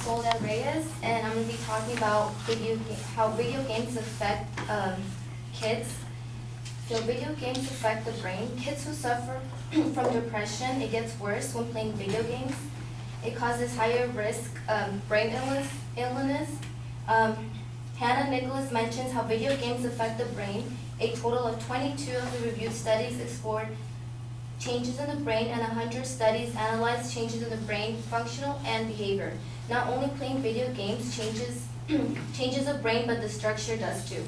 Soledad and I'm going to be talking about how video games affect kids. So video games affect the brain. Kids who suffer from depression, it gets worse when playing video games. It causes higher risk brain illness. Hannah Nicholas mentions how video games affect the brain. A total of 22 of the reviewed studies explored changes in the brain, and 100 studies analyzed changes in the brain, functional and behavior. Not only playing video games changes the brain, but the structure does too.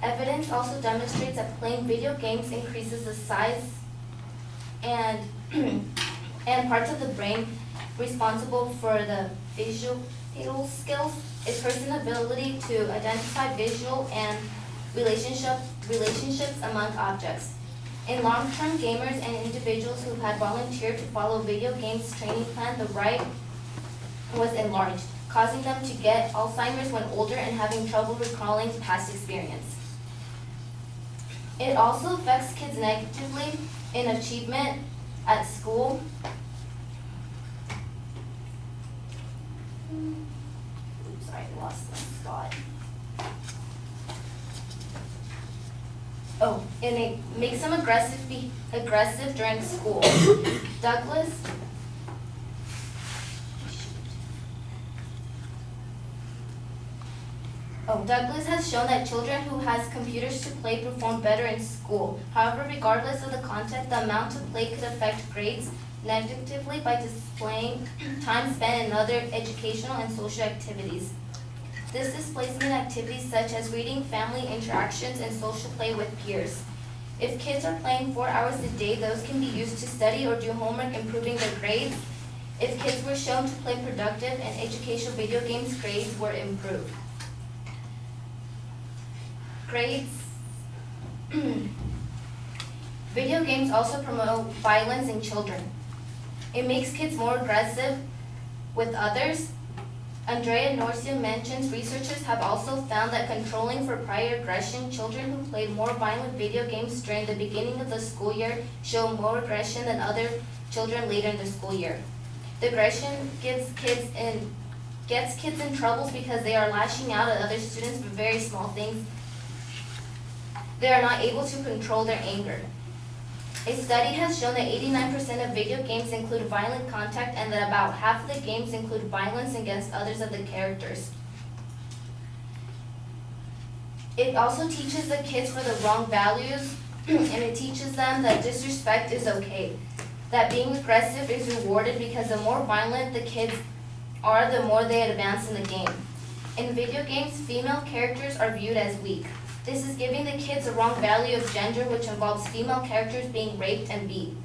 Evidence also demonstrates that playing video games increases the size and parts of the brain responsible for the visual skills. A person's ability to identify visual and relationships among objects. In long-term gamers and individuals who had volunteered to follow video games training plan, the right was enlarged, causing them to get Alzheimer's when older and having trouble recalling past experience. It also affects kids negatively in achievement at school. Oops, sorry, I lost my spot. Oh, and it makes them aggressive during school. Douglas has shown that children who has computers to play perform better in school. However, regardless of the content, the amount of play could affect grades negatively by displaying time spent in other educational and social activities. This displacement activities such as reading, family interactions, and social play with peers. If kids are playing 4 hours a day, those can be used to study or do homework, improving their grades. If kids were shown to play productive and educational video games, grades were improved. Video games also promote violence in children. It makes kids more aggressive with others. Andrea Norcia mentions researchers have also found that controlling for prior aggression, children who played more violent video games during the beginning of the school year show more aggression than other children later in the school year. The aggression gets kids in troubles because they are lashing out at other students for very small things. They are not able to control their anger. A study has shown that 89% of video games include violent contact and that about half of the games include violence against others of the characters. It also teaches the kids for the wrong values and it teaches them that disrespect is okay, that being aggressive is rewarded because the more violent the kids are, the more they advance in the game. In video games, female characters are viewed as weak. This is giving the kids a wrong value of gender, which involves female characters being raped and beat.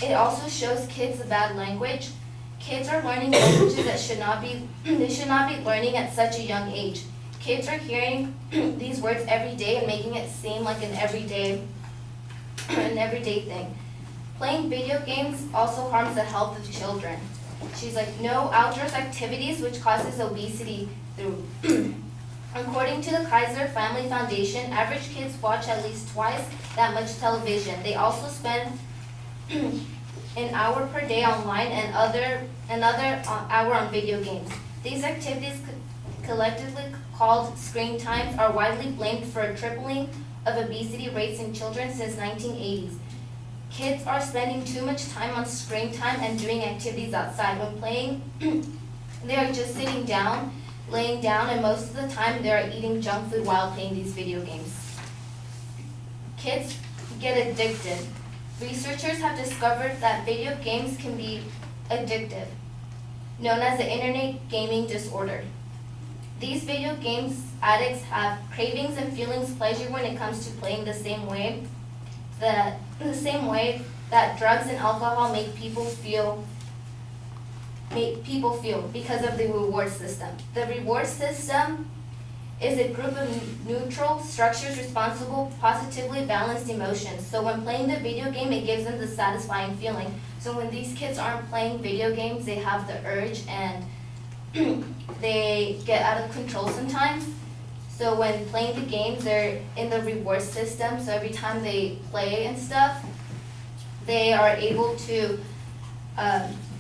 It also shows kids a bad language. Kids are learning languages that should not be learning at such a young age. Kids are hearing these words every day and making it seem like an everyday thing. Playing video games also harms the health of children. She's like, no outdoors activities, which causes obesity through. According to the Kaiser Family Foundation, average kids watch at least twice that much television. They also spend an hour per day online and another hour on video games. These activities, collectively called screen times, are widely blamed for a tripling of obesity rates in children since 1980s. Kids are spending too much time on screen time and doing activities outside. When playing, they are just sitting down, laying down, and most of the time they are eating junk food while playing these video games. Kids get addicted. Researchers have discovered that video games can be addictive, known as the internet gaming disorder. These video games addicts have cravings and feelings pleasure when it comes to playing the same way that drugs and alcohol make people feel because of the reward system. The reward system is a group of neutral structures responsible for positively balanced emotions. So when playing the video game, it gives them the satisfying feeling. So when these kids aren't playing video games, they have the urge and they get out of control sometimes. So when playing the games, they're in the reward system. So every time they play and stuff, they are able to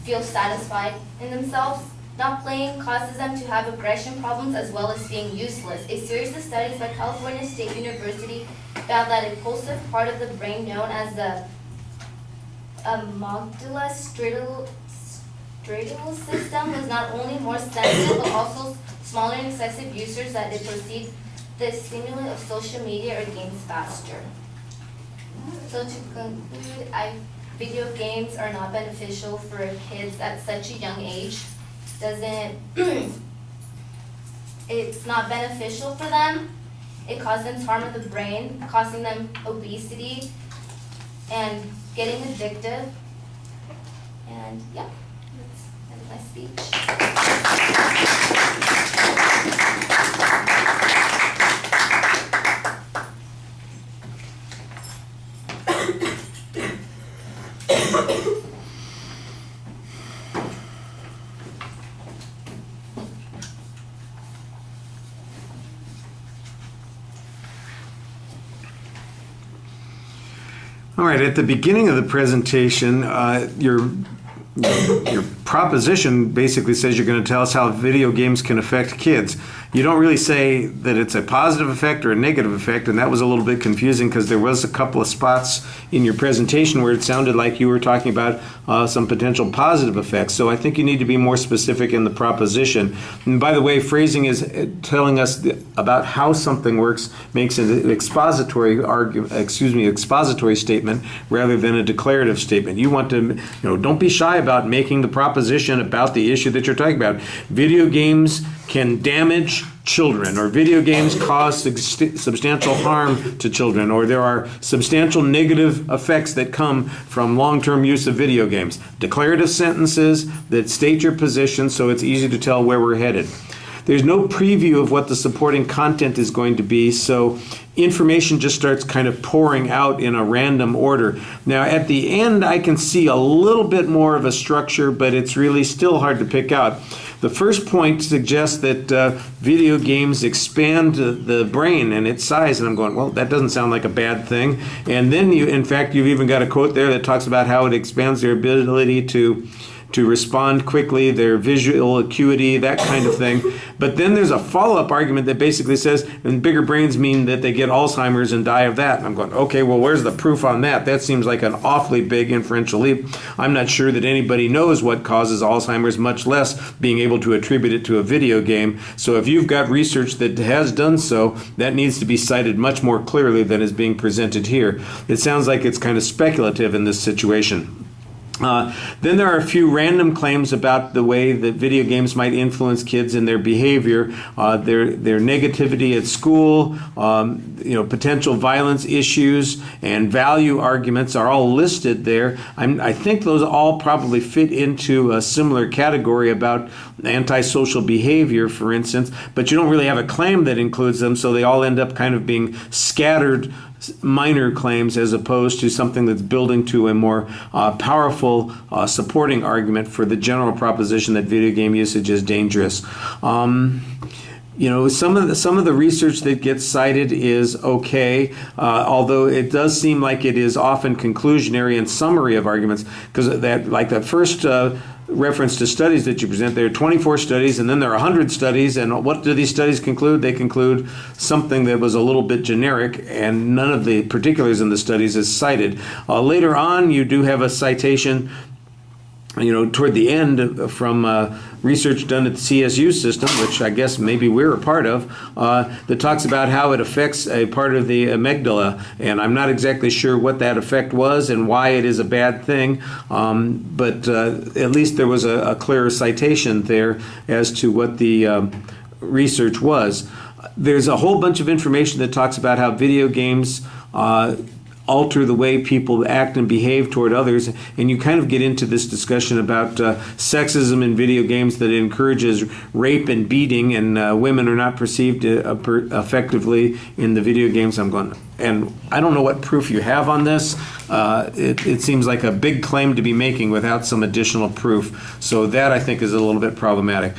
feel satisfied in themselves. Not playing causes them to have aggression problems as well as being useless. A series of studies by California State University found that a impulsive part of the brain known as the amygdala striatal system was not only more sensitive but also smaller in excessive users that it perceived the stimulant of social media or games faster. So to conclude, video games are not beneficial for kids at such a young age. It's not beneficial for them. It causes them harm in the brain, causing them obesity and getting addictive. And yeah, that's my speech. All right, at the beginning of the presentation, your proposition basically says you're going to tell us how video games can affect kids. You don't really say that it's a positive effect or a negative effect, and that was a little bit confusing because there was a couple of spots in your presentation where it sounded like you were talking about some potential positive effects. So I think you need to be more specific in the proposition. And by the way, phrasing is telling us about how something works makes an expository expository statement rather than a declarative statement. You want to, don't be shy about making the proposition about the issue that you're talking about. Video games can damage children, or video games cause substantial harm to children, or there are substantial negative effects that come from long-term use of video games. Declarative sentences that state your position so it's easy to tell where we're headed. There's no preview of what the supporting content is going to be, so information just starts kind of pouring out in a random order. Now, at the end, I can see a little bit more of a structure, but it's really still hard to pick out. The first point suggests that video games expand the brain and its size, and I'm going, well, that doesn't sound like a bad thing. And then, in fact, you've even got a quote there that talks about how it expands their ability to respond quickly, their visual acuity, that kind of thing. But then there's a follow-up argument that basically says, and bigger brains mean that they get Alzheimer's and die of that. And I'm going, okay, well, where's the proof on that? That seems like an awfully big inferential leap. I'm not sure that anybody knows what causes Alzheimer's, much less being able to attribute it to a video game. So if you've got research that has done so, that needs to be cited much more clearly than is being presented here. It sounds like it's kind of speculative in this situation. Then there are a few random claims about the way that video games might influence kids in their behavior, their negativity at school, potential violence issues, and value arguments are all listed there. I think those all probably fit into a similar category about antisocial behavior, for instance, but you don't really have a claim that includes them, so they all end up kind of being scattered minor claims as opposed to something that's building to a more powerful supporting argument for the general proposition that video game usage is dangerous. Some of the research that gets cited is okay, although it does seem like it is often conclusionary and summary of arguments, because that first reference to studies that you present, there are 24 studies and then there are 100 studies, and what do these studies conclude? They conclude something that was a little bit generic, and none of the particulars in the studies is cited. Later on, you do have a citation toward the end from research done at the CSU system, which I guess maybe we're a part of, that talks about how it affects a part of the amygdala. And I'm not exactly sure what that effect was and why it is a bad thing, but at least there was a clearer citation there as to what the research was. There's a whole bunch of information that talks about how video games alter the way people act and behave toward others, and you kind of get into this discussion about sexism in video games that encourages rape and beating, and women are not perceived effectively in the video games. I'm going, and I don't know what proof you have on this. It seems like a big claim to be making without some additional proof, so that I think is a little bit problematic.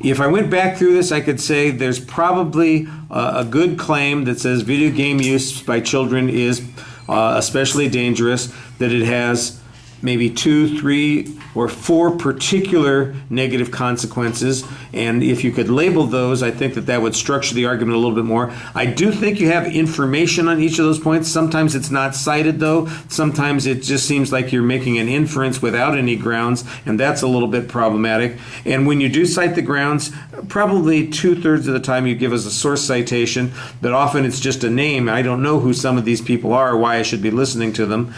If I went back through this, I could say there's probably a good claim that says video game use by children is especially dangerous, that it has maybe 2, 3, or 4 particular negative consequences. And if you could label those, I think that that would structure the argument a little bit more. I do think you have information on each of those points. Sometimes it's not cited, though. Sometimes it just seems like you're making an inference without any grounds, and that's a little bit problematic. And when you do cite the grounds, probably 2/3 of the time you give us a source citation, but often it's just a name. I don't know who some of these people are, or why I should be listening to them.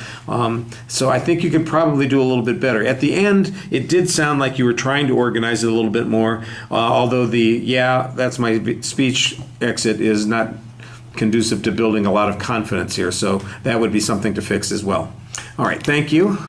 So I think you can probably do a little bit better. At the end, it did sound like you were trying to organize it a little bit more, although that's my speech exit is not conducive to building a lot of confidence here. So that would be something to fix as well. All right, thank you.